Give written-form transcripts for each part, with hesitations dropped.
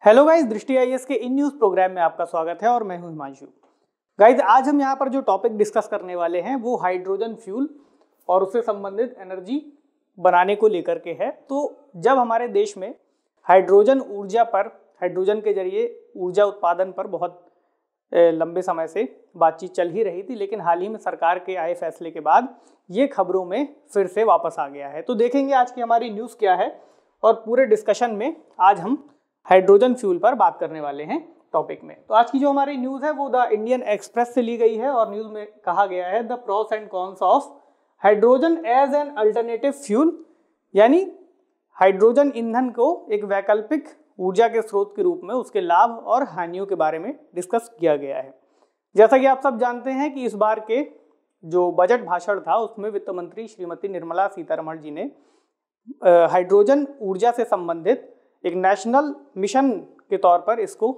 Hello guys, दृष्टि IAS के in news programme में आपका स्वागत है और मैं हूं हिमांशु। गाइस, आज हम यहां पर जो टॉपिक डिस्कस करने वाले हैं वो हाइड्रोजन फ्यूल और उससे संबंधित एनर्जी बनाने को लेकर के है। तो जब हमारे देश में हाइड्रोजन ऊर्जा पर, हाइड्रोजन के जरिए ऊर्जा उत्पादन पर बहुत लंबे समय से बातचीत चल ही रही थी, लेकिन हाल ही में सरकार के आए फैसले के बाद ये खबरों में फिर से वापस आ गया है। तो देखेंगे आज की हमारी न्यूज़ क्या है और पूरे डिस्कशन में आज हम हाइड्रोजन फ्यूल पर बात करने वाले हैं टॉपिक में। तो आज की जो हमारी न्यूज़ है वो द इंडियन एक्सप्रेस से ली गई है और न्यूज़ में कहा गया है the pros and cons of hydrogen as an alternative fuel, यानी हाइड्रोजन ईंधन को एक वैकल्पिक ऊर्जा के स्रोत के रूप में उसके लाभ और हानियों के बारे में डिस्कस किया गया है। जैसा कि आप सब जानते हैं कि इस बार के जो बजट भाषण था उसमें वित्त मंत्री श्रीमती निर्मला सीतारमण जी ने हाइड्रोजन ऊर्जा से संबंधित एक नेशनल मिशन के तौर पर इसको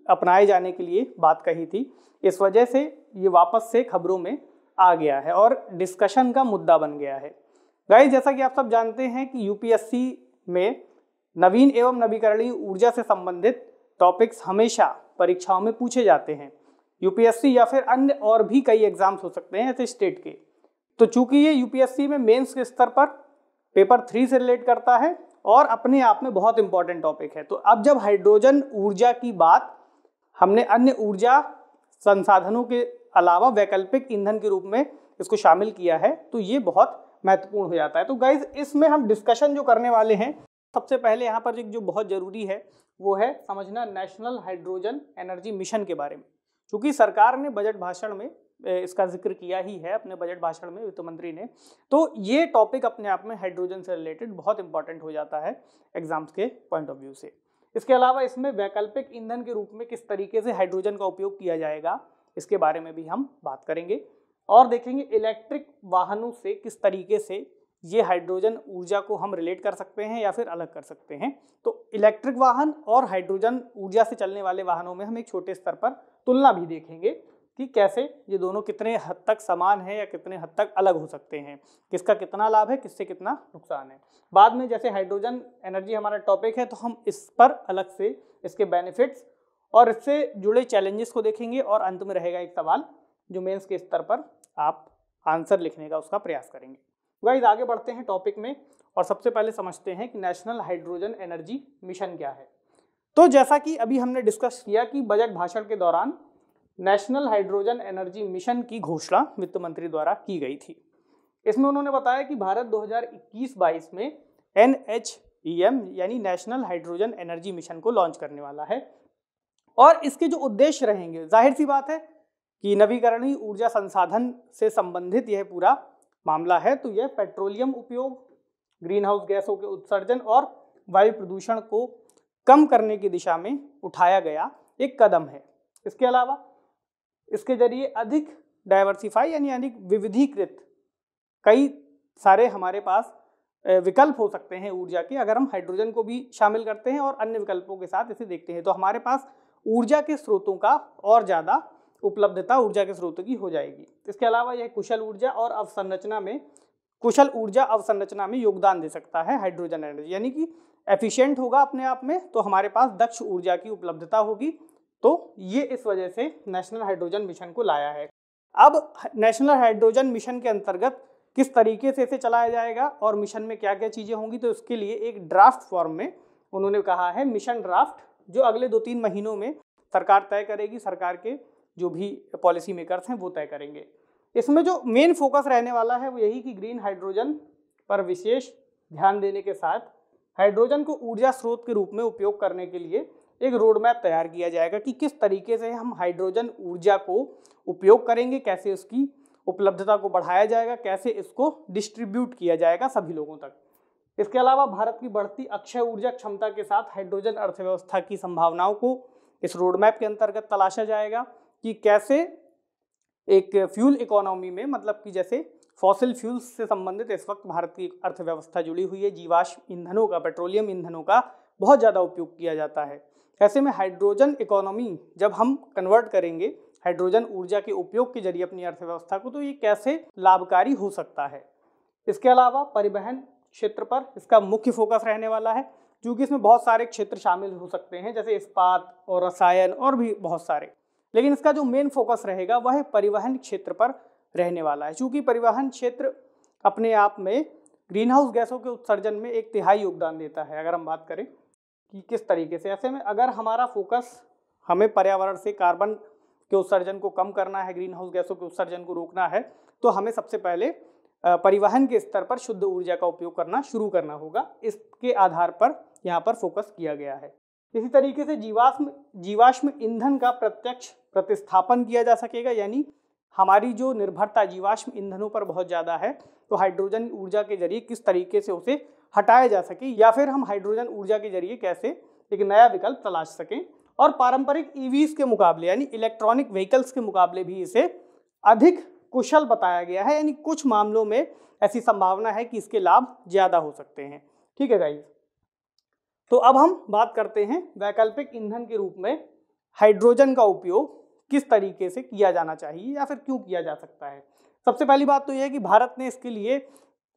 अपनाए जाने के लिए बात कही थी। इस वजह से ये वापस से खबरों में आ गया है और डिस्कशन का मुद्दा बन गया है। गाइस, जैसा कि आप सब जानते हैं कि यूपीएससी में नवीन एवं नवीकरणीय ऊर्जा से संबंधित टॉपिक्स हमेशा परीक्षाओं में पूछे जाते हैं। यूपीएससी या फिर अन्य और भी कई एग्जाम्स हो सकते हैं ऐसे स्टेट के। तो चूंकि ये यूपीएससी में मेंस के स्तर पर पेपर 3 से रिलेट करता है और अपने आप में बहुत इंपॉर्टेंट टॉपिक है, तो अब जब हाइड्रोजन ऊर्जा की बात हमने अन्य ऊर्जा संसाधनों के अलावा वैकल्पिक ईंधन के रूप में इसको शामिल किया है तो ये बहुत महत्वपूर्ण हो जाता है। तो गाइज, इसमें हम डिस्कशन जो करने वाले हैं, सबसे पहले यहाँ पर जो बहुत जरूरी है वो है समझना नेशनल हाइड्रोजन एनर्जी मिशन के बारे में। क्योंकि सरकार ने बजट भाषण में इसका जिक्र किया ही है, अपने बजट भाषण में वित्त मंत्री ने, तो ये टॉपिक अपने आप में हाइड्रोजन से रिलेटेड बहुत इंपॉर्टेंट हो जाता है एग्जाम्स के पॉइंट ऑफ व्यू से। इसके अलावा इसमें वैकल्पिक ईंधन के रूप में किस तरीके से हाइड्रोजन का उपयोग किया जाएगा इसके बारे में भी हम बात करेंगे और देखेंगे इलेक्ट्रिक वाहनों से किस तरीके से ये हाइड्रोजन ऊर्जा को हम रिलेट कर सकते हैं या फिर अलग कर सकते हैं। तो इलेक्ट्रिक वाहन और हाइड्रोजन ऊर्जा से चलने वाले वाहनों में हम एक छोटे स्तर पर तुलना भी देखेंगे कि कैसे ये दोनों कितने हद तक समान है या कितने हद तक अलग हो सकते हैं, किसका कितना लाभ है, किससे कितना नुकसान है। बाद में जैसे हाइड्रोजन एनर्जी हमारा टॉपिक है तो हम इस पर अलग से इसके बेनिफिट्स और इससे जुड़े चैलेंजेस को देखेंगे और अंत में रहेगा एक सवाल जो मेंस के स्तर पर आप आंसर लिखने का उसका प्रयास करेंगे। गाइस, आगे बढ़ते हैं टॉपिक में और सबसे पहले समझते हैं कि नेशनल हाइड्रोजन एनर्जी मिशन क्या है। तो जैसा कि अभी हमने डिस्कस किया कि बजट भाषण के दौरान नेशनल हाइड्रोजन एनर्जी मिशन की घोषणा वित्त मंत्री द्वारा की गई थी। इसमें उन्होंने बताया कि भारत 2021-22 में NHEM यानी नेशनल हाइड्रोजन एनर्जी मिशन को लॉन्च करने वाला है और इसके जो उद्देश्य रहेंगे, जाहिर सी बात है कि नवीकरणीय ऊर्जा संसाधन से संबंधित यह पूरा मामला है। तो यह पेट्रोलियम उपयोग, ग्रीन हाउस गैसों के उत्सर्जन और वायु प्रदूषण को कम करने की दिशा में उठाया गया एक कदम है। इसके अलावा इसके जरिए अधिक डाइवर्सिफाई यानी अधिक विविधीकृत कई सारे हमारे पास विकल्प हो सकते हैं ऊर्जा के, अगर हम हाइड्रोजन को भी शामिल करते हैं और अन्य विकल्पों के साथ इसे देखते हैं तो हमारे पास ऊर्जा के स्रोतों का और ज़्यादा उपलब्धता ऊर्जा के स्रोतों की हो जाएगी। इसके अलावा यह कुशल ऊर्जा अवसंरचना में योगदान दे सकता है हाइड्रोजन एनर्जी, यानी कि एफिशिएंट होगा अपने आप में, तो हमारे पास दक्ष ऊर्जा की उपलब्धता होगी। तो ये इस वजह से नेशनल हाइड्रोजन मिशन को लाया है। अब नेशनल हाइड्रोजन मिशन के अंतर्गत किस तरीके से इसे चलाया जाएगा और मिशन में क्या क्या चीज़ें होंगी, तो इसके लिए एक ड्राफ्ट फॉर्म में उन्होंने कहा है मिशन ड्राफ्ट, जो अगले 2-3 महीनों में सरकार तय करेगी, सरकार के जो भी पॉलिसी मेकर्स हैं वो तय करेंगे। इसमें जो मेन फोकस रहने वाला है वो यही कि ग्रीन हाइड्रोजन पर विशेष ध्यान देने के साथ हाइड्रोजन को ऊर्जा स्रोत के रूप में उपयोग करने के लिए एक रोड मैप तैयार किया जाएगा कि किस तरीके से हम हाइड्रोजन ऊर्जा को उपयोग करेंगे, कैसे उसकी उपलब्धता को बढ़ाया जाएगा, कैसे इसको डिस्ट्रीब्यूट किया जाएगा सभी लोगों तक। इसके अलावा भारत की बढ़ती अक्षय ऊर्जा क्षमता के साथ हाइड्रोजन अर्थव्यवस्था की संभावनाओं को इस रोड मैप के अंतर्गत तलाशा जाएगा कि कैसे एक फ्यूल इकोनॉमी में, मतलब कि जैसे फॉसिल फ्यूल्स से संबंधित इस वक्त भारत की अर्थव्यवस्था जुड़ी हुई है, जीवाश्म ईंधनों का, पेट्रोलियम ईंधनों का बहुत ज़्यादा उपयोग किया जाता है। ऐसे में हाइड्रोजन इकोनॉमी जब हम कन्वर्ट करेंगे हाइड्रोजन ऊर्जा के उपयोग के जरिए अपनी अर्थव्यवस्था को, तो ये कैसे लाभकारी हो सकता है। इसके अलावा परिवहन क्षेत्र पर इसका मुख्य फोकस रहने वाला है। क्योंकि इसमें बहुत सारे क्षेत्र शामिल हो सकते हैं, जैसे इस्पात और रसायन और भी बहुत सारे। लेकिन इसका जो मेन फोकस रहेगा वह परिवहन क्षेत्र पर रहने वाला है, क्योंकि परिवहन क्षेत्र अपने आप में ग्रीन हाउस गैसों के उत्सर्जन में 1/3 योगदान देता है। अगर हम बात करें कि किस तरीके से, ऐसे में अगर हमारा फोकस हमें पर्यावरण से कार्बन के उत्सर्जन को कम करना है, ग्रीन हाउस गैसों के उत्सर्जन को रोकना है, तो हमें सबसे पहले परिवहन के स्तर पर शुद्ध ऊर्जा का उपयोग करना शुरू करना होगा। इसके आधार पर यहाँ पर फोकस किया गया है। इसी तरीके से जीवाश्म ईंधन का प्रत्यक्ष प्रतिस्थापन किया जा सकेगा, यानी हमारी जो निर्भरता जीवाश्म ईंधनों पर बहुत ज़्यादा है, तो हाइड्रोजन ऊर्जा के जरिए किस तरीके से उसे हटाया जा सके, या फिर हम हाइड्रोजन ऊर्जा के जरिए कैसे एक नया विकल्प तलाश सकें। और पारंपरिक ईवीज के मुकाबले यानी इलेक्ट्रॉनिक व्हीकल्स के मुकाबले भी इसे अधिक कुशल बताया गया है, यानी कुछ मामलों में ऐसी संभावना है कि इसके लाभ ज़्यादा हो सकते हैं। ठीक है गाइस, तो अब हम बात करते हैं वैकल्पिक ईंधन के रूप में हाइड्रोजन का उपयोग किस तरीके से किया जाना चाहिए या फिर क्यों किया जा सकता है। सबसे पहली बात तो यह है कि भारत ने इसके लिए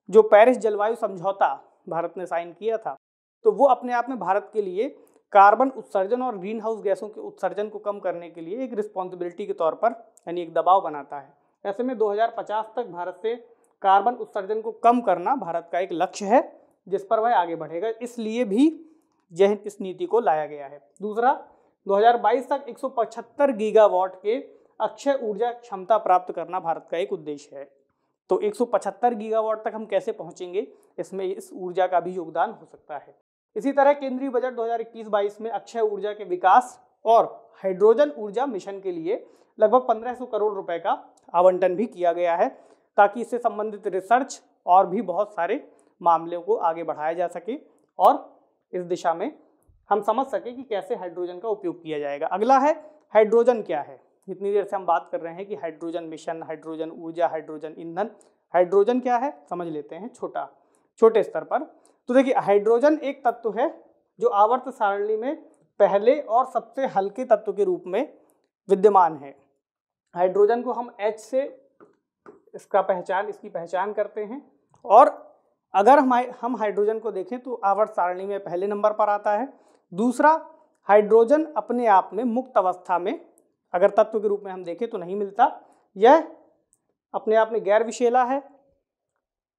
जो पेरिस जलवायु समझौता भारत ने साइन किया था, तो वो अपने आप में भारत के लिए कार्बन उत्सर्जन और ग्रीन हाउस गैसों के उत्सर्जन को कम करने के लिए एक रिस्पॉन्सिबिलिटी के तौर पर यानी एक दबाव बनाता है। ऐसे में 2050 तक भारत से कार्बन उत्सर्जन को कम करना भारत का एक लक्ष्य है, जिस पर वह आगे बढ़ेगा, इसलिए भी इस नीति को लाया गया है। दूसरा, 2022 तक 175 गीगावाट के अक्षय ऊर्जा क्षमता प्राप्त करना भारत का एक उद्देश्य है। तो 175 गीगावाट तक हम कैसे पहुंचेंगे, इसमें इस ऊर्जा का भी योगदान हो सकता है। इसी तरह केंद्रीय बजट 2021-22 में अक्षय ऊर्जा के विकास और हाइड्रोजन ऊर्जा मिशन के लिए लगभग 1500 करोड़ रुपए का आवंटन भी किया गया है, ताकि इससे संबंधित रिसर्च और भी बहुत सारे मामलों को आगे बढ़ाया जा सके और इस दिशा में हम समझ सके कि कैसे हाइड्रोजन का उपयोग किया जाएगा। अगला है हाइड्रोजन क्या है। इतनी देर से हम बात कर रहे हैं कि हाइड्रोजन मिशन, हाइड्रोजन ऊर्जा, हाइड्रोजन ईंधन। हाइड्रोजन क्या है समझ लेते हैं छोटे स्तर पर। तो देखिए, हाइड्रोजन एक तत्व है जो आवर्त सारणी में पहले और सबसे हल्के तत्व के रूप में विद्यमान है। हाइड्रोजन को हम H से इसकी पहचान करते हैं, और अगर हम हाइड्रोजन को देखें तो आवर्त सारणी में पहले नंबर पर आता है। दूसरा, हाइड्रोजन अपने आप में मुक्त अवस्था में अगर तत्व के रूप में हम देखें तो नहीं मिलता। यह अपने आप में गैर विषैला है,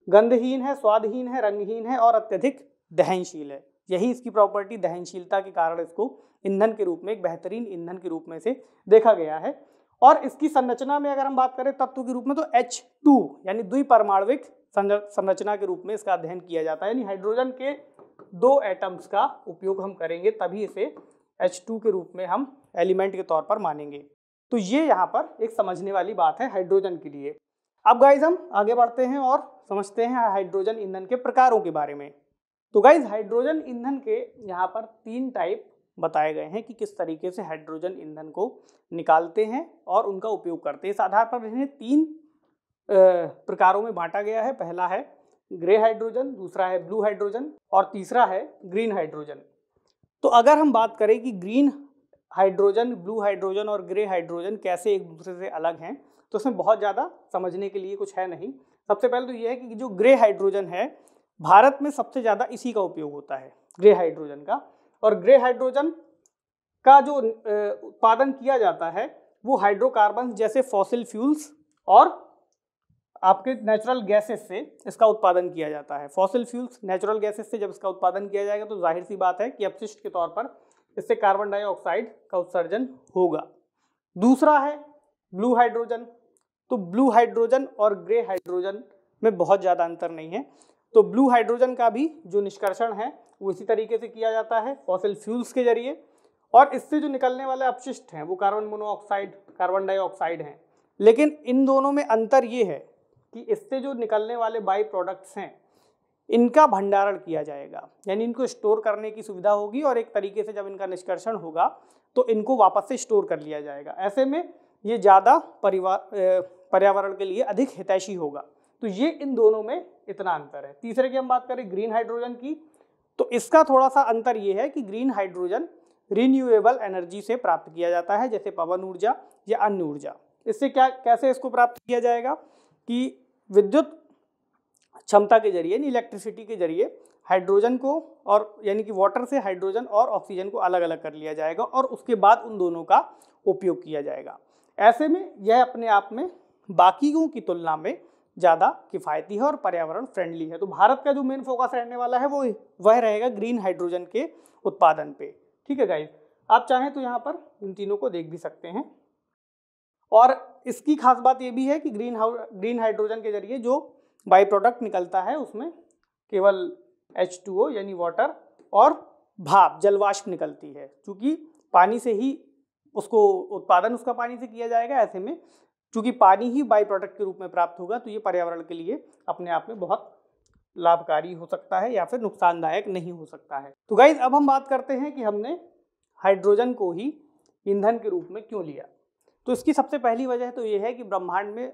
गंधहीन है, स्वादहीन है, रंगहीन है और अत्यधिक दहनशील है। यही इसकी प्रॉपर्टी, दहनशीलता के कारण इसको ईंधन के रूप में, एक बेहतरीन ईंधन के रूप में से देखा गया है। और इसकी संरचना में अगर हम बात करें तत्व के रूप में, तो H2 यानी द्विपरमाणविक संरचना के रूप में इसका अध्ययन किया जाता है। यानी हाइड्रोजन के 2 एटम्स का उपयोग हम करेंगे, तभी इसे H2 के रूप में हम एलिमेंट के तौर पर मानेंगे। तो ये यहाँ पर एक समझने वाली बात है हाइड्रोजन के लिए। अब गाइज हम आगे बढ़ते हैं और समझते हैं हाइड्रोजन ईंधन के प्रकारों के बारे में। तो गाइज, हाइड्रोजन ईंधन के यहाँ पर 3 टाइप बताए गए हैं कि किस तरीके से हाइड्रोजन ईंधन को निकालते हैं और उनका उपयोग करते हैं। इस आधार पर इन्हें 3 प्रकारों में बांटा गया है। पहला है ग्रे हाइड्रोजन, दूसरा है ब्लू हाइड्रोजन और तीसरा है ग्रीन हाइड्रोजन। तो अगर हम बात करें कि ग्रीन हाइड्रोजन, ब्लू हाइड्रोजन और ग्रे हाइड्रोजन कैसे एक दूसरे से अलग हैं, तो इसमें बहुत ज़्यादा समझने के लिए कुछ है नहीं। सबसे पहले तो ये है कि जो ग्रे हाइड्रोजन है, भारत में सबसे ज़्यादा इसी का उपयोग होता है, ग्रे हाइड्रोजन का। और ग्रे हाइड्रोजन का जो उत्पादन किया जाता है वो हाइड्रोकार्बन जैसे फॉसिल फ्यूल्स और आपके नेचुरल गैसेस से इसका उत्पादन किया जाता है। फॉसिल फ्यूल्स, नेचुरल गैसेस से जब इसका उत्पादन किया जाएगा तो जाहिर सी बात है कि अपशिष्ट के तौर पर इससे कार्बन डाइऑक्साइड का उत्सर्जन होगा। दूसरा है ब्लू हाइड्रोजन। तो ब्लू हाइड्रोजन और ग्रे हाइड्रोजन में बहुत ज़्यादा अंतर नहीं है। तो ब्लू हाइड्रोजन का भी जो निष्कर्षण है वो इसी तरीके से किया जाता है, फॉसिल फ्यूल्स के जरिए, और इससे जो निकलने वाले अपशिष्ट हैं वो कार्बन मोनोऑक्साइड, कार्बन डाइऑक्साइड हैं। लेकिन इन दोनों में अंतर ये है कि इससे जो निकलने वाले बाई प्रोडक्ट्स हैं इनका भंडारण किया जाएगा, यानी इनको स्टोर करने की सुविधा होगी और एक तरीके से जब इनका निष्कर्षण होगा तो इनको वापस से स्टोर कर लिया जाएगा। ऐसे में ये ज़्यादा पर्यावरण के लिए अधिक हितैषी होगा। तो ये इन दोनों में इतना अंतर है। तीसरे की हम बात करें ग्रीन हाइड्रोजन की, तो इसका थोड़ा सा अंतर ये है कि ग्रीन हाइड्रोजन रिन्यूएबल एनर्जी से प्राप्त किया जाता है, जैसे पवन ऊर्जा या अन्य ऊर्जा। इससे कैसे इसको प्राप्त किया जाएगा कि विद्युत क्षमता के जरिए, इलेक्ट्रिसिटी के जरिए हाइड्रोजन को और यानी कि वाटर से हाइड्रोजन और ऑक्सीजन को अलग अलग कर लिया जाएगा और उसके बाद उन दोनों का उपयोग किया जाएगा। ऐसे में यह अपने आप में बाकियों की तुलना में ज़्यादा किफ़ायती है और पर्यावरण फ्रेंडली है। तो भारत का जो मेन फोकस रहने वाला है वह रहेगा ग्रीन हाइड्रोजन के उत्पादन पे। ठीक है गाइस, आप चाहें तो यहाँ पर इन तीनों को देख भी सकते हैं। और इसकी खास बात ये भी है कि ग्रीन हाइड्रोजन के जरिए जो बाई प्रोडक्ट निकलता है उसमें केवल H2O यानी वाटर और भाप जलवाष्प निकलती है, क्योंकि पानी से ही उसको उत्पादन उसका पानी से किया जाएगा। ऐसे में चूंकि पानी ही बाई प्रोडक्ट के रूप में प्राप्त होगा तो ये पर्यावरण के लिए अपने आप में बहुत लाभकारी हो सकता है या फिर नुकसानदायक नहीं हो सकता है। तो गाइज अब हम बात करते हैं कि हमने हाइड्रोजन को ही ईंधन के रूप में क्यों लिया। तो इसकी सबसे पहली वजह तो ये है कि ब्रह्मांड में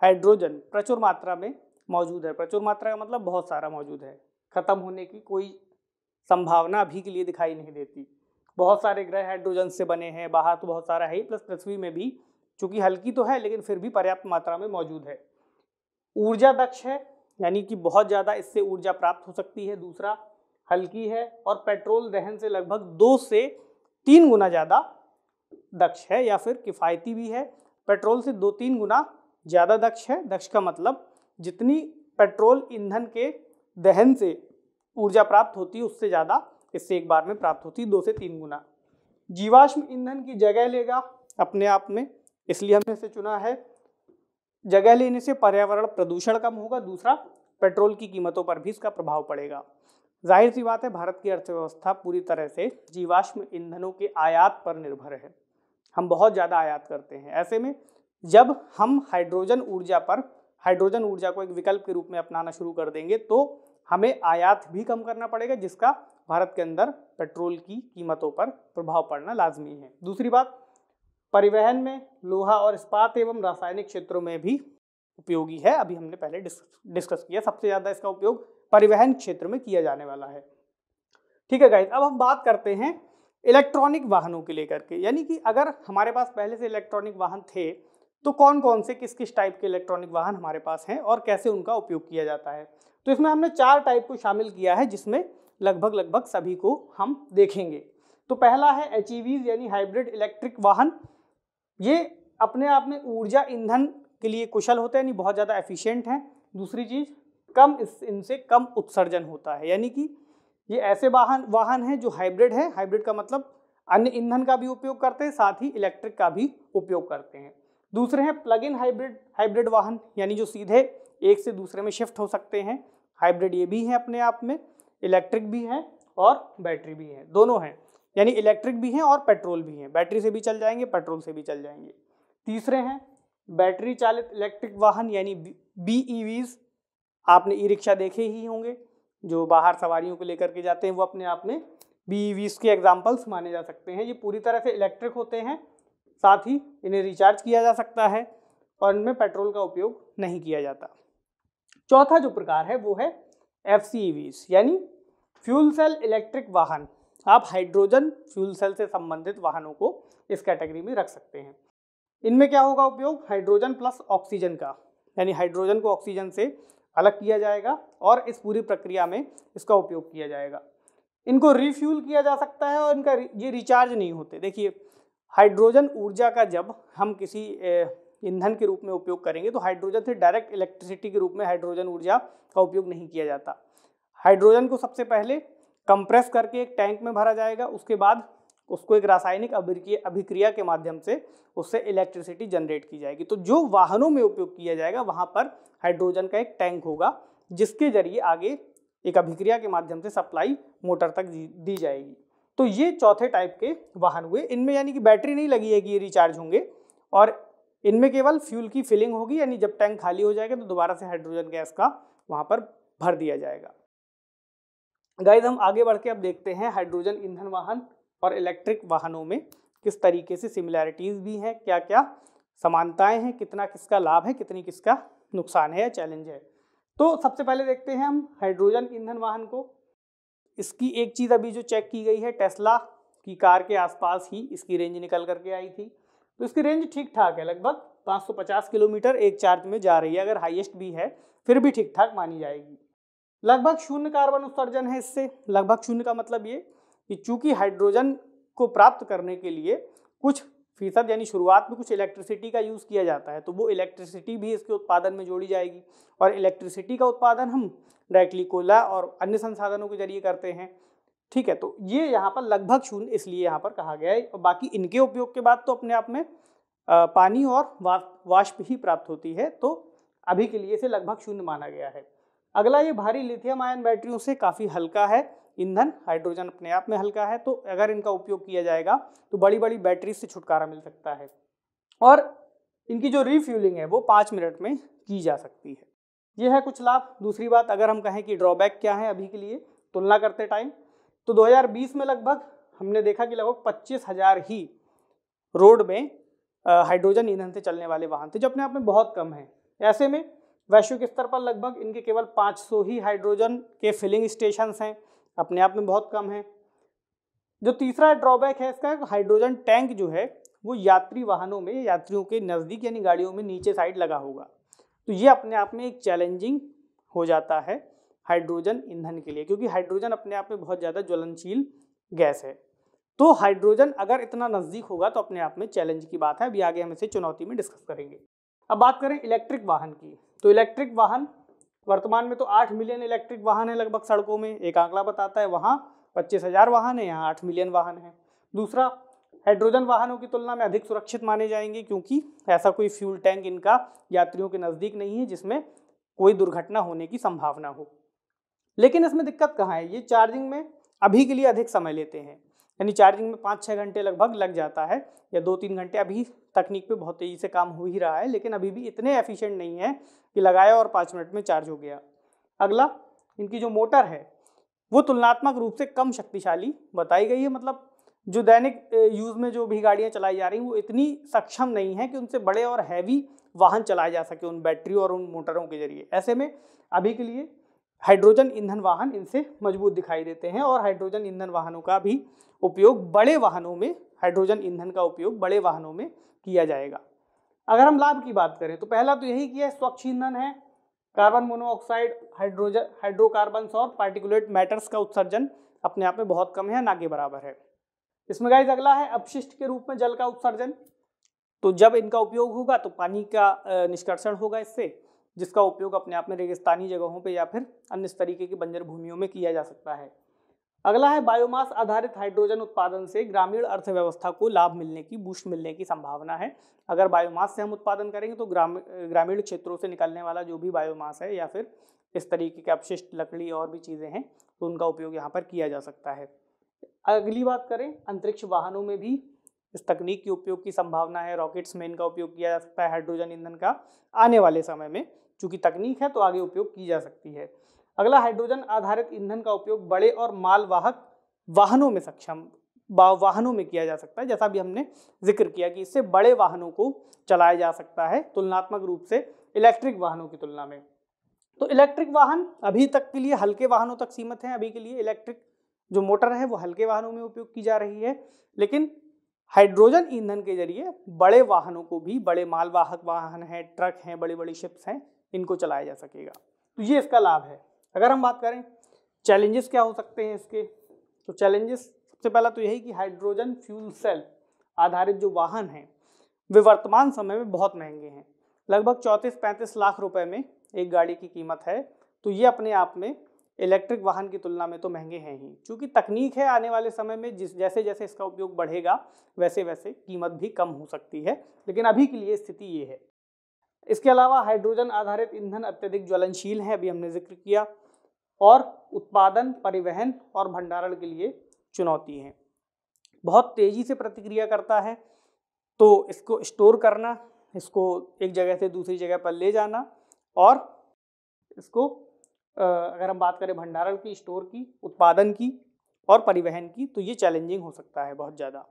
हाइड्रोजन प्रचुर मात्रा में मौजूद है। प्रचुर मात्रा का मतलब बहुत सारा मौजूद है, खत्म होने की कोई संभावना अभी के लिए दिखाई नहीं देती। बहुत सारे ग्रह हाइड्रोजन से बने हैं, बाहर तो बहुत सारा है ही, प्लस पृथ्वी में भी चूंकि हल्की तो है लेकिन फिर भी पर्याप्त मात्रा में मौजूद है। ऊर्जा दक्ष है, यानी कि बहुत ज़्यादा इससे ऊर्जा प्राप्त हो सकती है। दूसरा, हल्की है और पेट्रोल दहन से लगभग 2 से 3 गुना ज़्यादा दक्ष है या फिर किफ़ायती भी है। पेट्रोल से 2-3 गुना ज़्यादा दक्ष है। दक्ष का मतलब जितनी पेट्रोल ईंधन के दहन से ऊर्जा प्राप्त होती है उससे ज़्यादा इससे एक बार में प्राप्त होती है, 2 से 3 गुना। जीवाश्म ईंधन की जगह लेगा अपने आप में, इसलिए हमने इसे चुना है। जगह लेने से पर्यावरण प्रदूषण कम होगा। दूसरा, पेट्रोल की कीमतों पर भी इसका प्रभाव पड़ेगा। जाहिर सी बात है, भारत की अर्थव्यवस्था पूरी तरह से जीवाश्म ईंधनों के आयात पर निर्भर है। हम बहुत ज़्यादा आयात करते हैं। ऐसे में जब हम हाइड्रोजन ऊर्जा को एक विकल्प के रूप में अपनाना शुरू कर देंगे तो हमें आयात भी कम करना पड़ेगा, जिसका भारत के अंदर पेट्रोल की कीमतों पर प्रभाव पड़ना लाजमी है। दूसरी बात, परिवहन में लोहा और इस्पात एवं रासायनिक क्षेत्रों में भी उपयोगी है। अभी हमने पहले डिस्कस किया, सबसे ज़्यादा इसका उपयोग परिवहन क्षेत्र में किया जाने वाला है। ठीक है गाइस, अब हम बात करते हैं इलेक्ट्रॉनिक वाहनों के लेकर के, यानी कि अगर हमारे पास पहले से इलेक्ट्रॉनिक वाहन थे तो कौन कौन से किस किस टाइप के इलेक्ट्रॉनिक वाहन हमारे पास हैं और कैसे उनका उपयोग किया जाता है। तो इसमें हमने 4 टाइप को शामिल किया है, जिसमें लगभग सभी को हम देखेंगे। तो पहला है HEVs यानी हाइब्रिड इलेक्ट्रिक वाहन। ये अपने आप में ऊर्जा ईंधन के लिए कुशल होते हैं, यानी बहुत ज़्यादा एफिशिएंट हैं। दूसरी चीज़, इनसे कम उत्सर्जन होता है, यानी कि ये ऐसे वाहन हैं जो हाइब्रिड है। हाइब्रिड का मतलब अन्य ईंधन का भी उपयोग करते हैं, साथ ही इलेक्ट्रिक का भी उपयोग करते हैं। दूसरे हैं प्लग इन हाइब्रिड वाहन, यानी जो सीधे एक से दूसरे में शिफ्ट हो सकते हैं। हाइब्रिड ये भी हैं अपने आप में, इलेक्ट्रिक भी हैं और बैटरी भी हैं, दोनों हैं, यानी इलेक्ट्रिक भी हैं और पेट्रोल भी हैं। बैटरी से भी चल जाएंगे, पेट्रोल से भी चल जाएंगे। तीसरे हैं बैटरी चालित इलेक्ट्रिक वाहन यानी BEVs। आपने ई रिक्शा देखे ही होंगे, जो बाहर सवारियों को लेकर के जाते हैं, वो अपने आप में BEVs के एग्जाम्पल्स माने जा सकते हैं। ये पूरी तरह से इलेक्ट्रिक होते हैं, साथ ही इन्हें रिचार्ज किया जा सकता है और इनमें पेट्रोल का उपयोग नहीं किया जाता। चौथा जो प्रकार है वो है FCEVs यानी फ्यूल सेल इलेक्ट्रिक वाहन। आप हाइड्रोजन फ्यूल सेल से संबंधित वाहनों को इस कैटेगरी में रख सकते हैं। इनमें क्या होगा उपयोग, हाइड्रोजन प्लस ऑक्सीजन का, यानी हाइड्रोजन को ऑक्सीजन से अलग किया जाएगा और इस पूरी प्रक्रिया में इसका उपयोग किया जाएगा। इनको रिफ्यूल किया जा सकता है और इनका ये रिचार्ज नहीं होते। देखिए, हाइड्रोजन ऊर्जा का जब हम किसी ईंधन के रूप में उपयोग करेंगे तो हाइड्रोजन से डायरेक्ट इलेक्ट्रिसिटी के रूप में हाइड्रोजन ऊर्जा का उपयोग नहीं किया जाता। हाइड्रोजन को सबसे पहले कंप्रेस करके एक टैंक में भरा जाएगा, उसके बाद उसको एक रासायनिक अभिक्रिया के माध्यम से उससे इलेक्ट्रिसिटी जनरेट की जाएगी। तो जो वाहनों में उपयोग किया जाएगा वहाँ पर हाइड्रोजन का एक टैंक होगा, जिसके जरिए आगे एक अभिक्रिया के माध्यम से सप्लाई मोटर तक दी जाएगी। तो ये चौथे टाइप के वाहन हुए। इनमें यानी कि बैटरी नहीं लगी है कि ये रिचार्ज होंगे, और इनमें केवल फ्यूल की फिलिंग होगी, यानी जब टैंक खाली हो जाएगा तो दोबारा से हाइड्रोजन गैस का वहाँ पर भर दिया जाएगा। गाइस, हम आगे बढ़ के अब देखते हैं हाइड्रोजन ईंधन वाहन और इलेक्ट्रिक वाहनों में किस तरीके से सिमिलैरिटीज़ भी हैं, क्या क्या समानताएं हैं, कितना किसका लाभ है, कितनी किसका नुकसान है या चैलेंज है। तो सबसे पहले देखते हैं हम हाइड्रोजन ईंधन वाहन को। इसकी एक चीज़ अभी जो चेक की गई है, टेस्ला की कार के आसपास ही इसकी रेंज निकल करके आई थी। तो इसकी रेंज ठीक ठाक है, लगभग 550 किलोमीटर एक चार्ज में जा रही है। अगर हाईएस्ट भी है फिर भी ठीक ठाक मानी जाएगी। लगभग शून्य कार्बन उत्सर्जन है इससे। लगभग शून्य का मतलब ये कि चूंकि हाइड्रोजन को प्राप्त करने के लिए कुछ फीसद यानी शुरुआत में कुछ इलेक्ट्रिसिटी का यूज़ किया जाता है, तो वो इलेक्ट्रिसिटी भी इसके उत्पादन में जोड़ी जाएगी। और इलेक्ट्रिसिटी का उत्पादन हम डायरेक्टली कोयला और अन्य संसाधनों के जरिए करते हैं। ठीक है, तो ये यहाँ पर लगभग शून्य इसलिए यहाँ पर कहा गया है। और बाकी इनके उपयोग के बाद तो अपने आप में पानी और वाष्प ही प्राप्त होती है, तो अभी के लिए इसे लगभग शून्य माना गया है। अगला, ये भारी लिथियम आयन बैटरियों से काफ़ी हल्का है ईंधन। हाइड्रोजन अपने आप में हल्का है, तो अगर इनका उपयोग किया जाएगा तो बड़ी बड़ी बैटरी से छुटकारा मिल सकता है। और इनकी जो रिफ्यूलिंग है वो 5 मिनट में की जा सकती है। ये है कुछ लाभ। दूसरी बात, अगर हम कहें कि ड्रॉबैक क्या है अभी के लिए तुलना करते टाइम, तो 2020 में लगभग हमने देखा कि लगभग 25,000 ही रोड में हाइड्रोजन ईंधन से चलने वाले वाहन थे, जो अपने आप में बहुत कम है। ऐसे में वैश्विक स्तर पर लगभग इनके केवल 500 ही हाइड्रोजन के फिलिंग स्टेशंस हैं, अपने आप में बहुत कम है। जो तीसरा ड्रॉबैक है इसका, हाइड्रोजन टैंक जो है वो यात्री वाहनों में, यात्रियों के नज़दीक यानी गाड़ियों में नीचे साइड लगा होगा, तो ये अपने आप में एक चैलेंजिंग हो जाता है हाइड्रोजन ईंधन के लिए, क्योंकि हाइड्रोजन अपने आप में बहुत ज़्यादा ज्वलनशील गैस है। तो हाइड्रोजन अगर इतना नज़दीक होगा तो अपने आप में चैलेंज की बात है। अभी आगे हम इसे चुनौती में डिस्कस करेंगे। अब बात करें इलेक्ट्रिक वाहन की, तो इलेक्ट्रिक वाहन वर्तमान में तो 8 मिलियन इलेक्ट्रिक वाहन है लगभग सड़कों में, एक आंकड़ा बताता है। वहाँ 25,000 वाहन है, यहाँ 8 मिलियन वाहन है। दूसरा, हाइड्रोजन वाहनों की तुलना में अधिक सुरक्षित माने जाएंगे, क्योंकि ऐसा कोई फ्यूल टैंक इनका यात्रियों के नज़दीक नहीं है जिसमें कोई दुर्घटना होने की संभावना हो। लेकिन इसमें दिक्कत कहाँ है, ये चार्जिंग में अभी के लिए अधिक समय लेते हैं, यानी चार्जिंग में 5-6 घंटे लगभग लग जाता है, या 2-3 घंटे। अभी तकनीक पे बहुत तेज़ी से काम हो ही रहा है, लेकिन अभी भी इतने एफिशिएंट नहीं है कि लगाया और 5 मिनट में चार्ज हो गया। अगला, इनकी जो मोटर है वो तुलनात्मक रूप से कम शक्तिशाली बताई गई है। मतलब जो दैनिक यूज़ में जो भी गाड़ियाँ चलाई जा रही हैं वो इतनी सक्षम नहीं है कि उनसे बड़े और हैवी वाहन चलाए जा सके उन बैटरी और उन मोटरों के जरिए। ऐसे में अभी के लिए हाइड्रोजन ईंधन वाहन इनसे मजबूत दिखाई देते हैं, और हाइड्रोजन ईंधन वाहनों का भी उपयोग बड़े वाहनों में, हाइड्रोजन ईंधन का उपयोग बड़े वाहनों में किया जाएगा। अगर हम लाभ की बात करें तो पहला तो यही कि स्वच्छ ईंधन है, कार्बन मोनोऑक्साइड, हाइड्रोकार्बन्स और पार्टिकुलेट मैटर्स का उत्सर्जन अपने आप में बहुत कम है, ना के बराबर है। इसमें गाइस अगला है अपशिष्ट के रूप में जल का उत्सर्जन। तो जब इनका उपयोग होगा तो पानी का निष्कर्षण होगा इससे, जिसका उपयोग अपने आप में रेगिस्तानी जगहों पे या फिर अन्य तरीके की बंजर भूमियों में किया जा सकता है। अगला है बायोमास आधारित हाइड्रोजन उत्पादन से ग्रामीण अर्थव्यवस्था को लाभ मिलने की, बूस्ट मिलने की संभावना है। अगर बायोमास से हम उत्पादन करेंगे तो ग्रामीण क्षेत्रों से निकलने वाला जो भी बायोमास है या फिर इस तरीके के अपशिष्ट लकड़ी और भी चीज़ें हैं, तो उनका उपयोग यहाँ पर किया जा सकता है। अगली बात करें, अंतरिक्ष वाहनों में भी इस तकनीक के उपयोग की संभावना है। रॉकेट्स में इनका उपयोग किया जा सकता है हाइड्रोजन ईंधन का आने वाले समय में, चूंकि तकनीक है तो आगे उपयोग की जा सकती है। अगला, हाइड्रोजन आधारित ईंधन का उपयोग बड़े और मालवाहक वाहनों में वाहनों में किया जा सकता है। जैसा भी हमने जिक्र किया कि इससे बड़े वाहनों को चलाया जा सकता है तुलनात्मक रूप से इलेक्ट्रिक वाहनों की तुलना में। तो इलेक्ट्रिक वाहन अभी तक के लिए हल्के वाहनों तक सीमित हैं। अभी के लिए इलेक्ट्रिक जो मोटर है वो हल्के वाहनों में उपयोग की जा रही है, लेकिन हाइड्रोजन ईंधन के जरिए बड़े वाहनों को भी, बड़े मालवाहक वाहन हैं, ट्रक हैं, बड़ी बड़ी शिप्स हैं, इनको चलाया जा सकेगा। तो ये इसका लाभ है। अगर हम बात करें चैलेंजेस क्या हो सकते हैं इसके, तो चैलेंजेस सबसे पहला तो यही कि हाइड्रोजन फ्यूल सेल आधारित जो वाहन हैं वे वर्तमान समय में बहुत महंगे हैं। लगभग 34-35 लाख रुपए में एक गाड़ी की कीमत है। तो ये अपने आप में इलेक्ट्रिक वाहन की तुलना में तो महंगे हैं ही। चूँकि तकनीक है, आने वाले समय में जैसे जैसे इसका उपयोग बढ़ेगा वैसे वैसे कीमत भी कम हो सकती है, लेकिन अभी के लिए स्थिति ये है। इसके अलावा हाइड्रोजन आधारित ईंधन अत्यधिक ज्वलनशील है, अभी हमने जिक्र किया, और उत्पादन, परिवहन और भंडारण के लिए चुनौती है। बहुत तेज़ी से प्रतिक्रिया करता है, तो इसको स्टोर करना, इसको एक जगह से दूसरी जगह पर ले जाना, और इसको अगर हम बात करें भंडारण की, स्टोर की, उत्पादन की और परिवहन की, तो ये चैलेंजिंग हो सकता है बहुत ज़्यादा।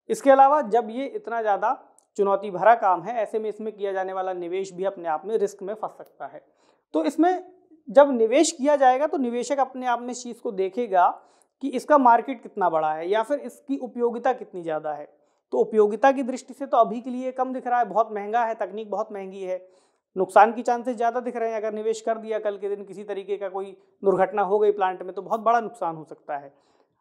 इसके अलावा जब ये इतना ज़्यादा चुनौती भरा काम है, ऐसे में इसमें किया जाने वाला निवेश भी अपने आप में रिस्क में फंस सकता है। तो इसमें जब निवेश किया जाएगा तो निवेशक अपने आप में इस चीज़ को देखेगा कि इसका मार्केट कितना बड़ा है या फिर इसकी उपयोगिता कितनी ज़्यादा है। तो उपयोगिता की दृष्टि से तो अभी के लिए कम दिख रहा है, बहुत महंगा है, तकनीक बहुत महंगी है। नुकसान की चांसेस ज़्यादा दिख रहे हैं। अगर निवेश कर दिया, कल के दिन किसी तरीके का कोई दुर्घटना हो गई प्लांट में तो बहुत बड़ा नुकसान हो सकता है।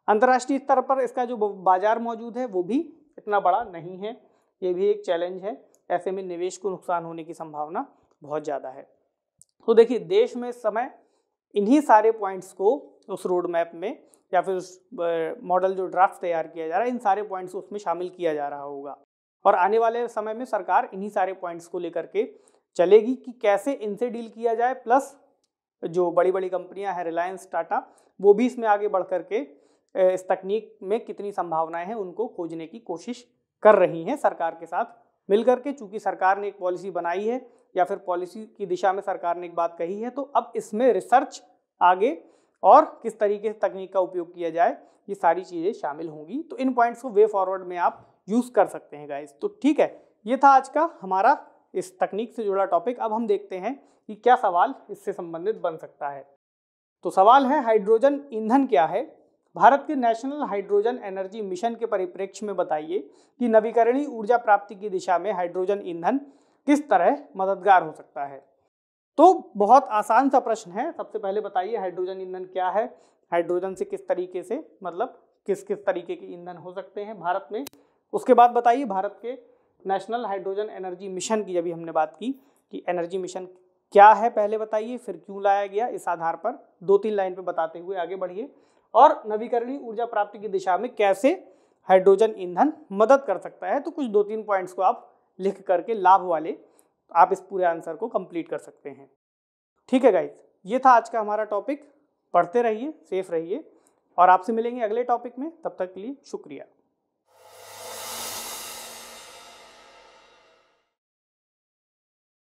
अंतर्राष्ट्रीय स्तर पर इसका जो बाजार मौजूद है वो भी इतना बड़ा नहीं है, ये भी एक चैलेंज है। ऐसे में निवेश को नुकसान होने की संभावना बहुत ज़्यादा है। तो देखिए, देश में इस समय इन्हीं सारे पॉइंट्स को उस रोड मैप में या फिर उस मॉडल जो ड्राफ्ट तैयार किया जा रहा है, इन सारे पॉइंट्स को उसमें शामिल किया जा रहा होगा। और आने वाले समय में सरकार इन्हीं सारे पॉइंट्स को लेकर के चलेगी कि कैसे इनसे डील किया जाए। प्लस जो बड़ी बड़ी कंपनियां हैं, रिलायंस, टाटा, वो भी इसमें आगे बढ़ करके इस तकनीक में कितनी संभावनाएं हैं उनको खोजने की कोशिश कर रही हैं सरकार के साथ मिल करके। चूंकि सरकार ने एक पॉलिसी बनाई है या फिर पॉलिसी की दिशा में सरकार ने एक बात कही है, तो अब इसमें रिसर्च आगे और किस तरीके से तकनीक का उपयोग किया जाए, ये सारी चीज़ें शामिल होंगी। तो इन पॉइंट्स को वे फॉरवर्ड में आप यूज़ कर सकते हैं गाइस। तो ठीक है, ये था आज का हमारा इस तकनीक से जुड़ा टॉपिक। अब हम देखते हैं कि क्या सवाल इससे संबंधित बन सकता है। तो सवाल है, हाइड्रोजन ईंधन क्या है? भारत के नेशनल हाइड्रोजन एनर्जी मिशन के परिप्रेक्ष्य में बताइए कि नवीकरणीय ऊर्जा प्राप्ति की दिशा में हाइड्रोजन ईंधन किस तरह मददगार हो सकता है। तो बहुत आसान सा प्रश्न है। सबसे पहले बताइए हाइड्रोजन ईंधन क्या है, हाइड्रोजन से किस तरीके से, मतलब किस किस तरीके के ईंधन हो सकते हैं भारत में। उसके बाद बताइए भारत के नेशनल हाइड्रोजन एनर्जी मिशन की, जब हमने बात की कि एनर्जी मिशन क्या है, पहले बताइए, फिर क्यों लाया गया, इस आधार पर 2-3 लाइन पे बताते हुए आगे बढ़िए। और नवीकरणीय ऊर्जा प्राप्ति की दिशा में कैसे हाइड्रोजन ईंधन मदद कर सकता है। तो कुछ 2-3 पॉइंट्स को आप लिख करके लाभ वाले आप इस पूरे आंसर को कंप्लीट कर सकते हैं। ठीक है गाइज, ये था आज का हमारा टॉपिक। पढ़ते रहिए, सेफ रहिए और आपसे मिलेंगे अगले टॉपिक में। तब तक के लिए शुक्रिया।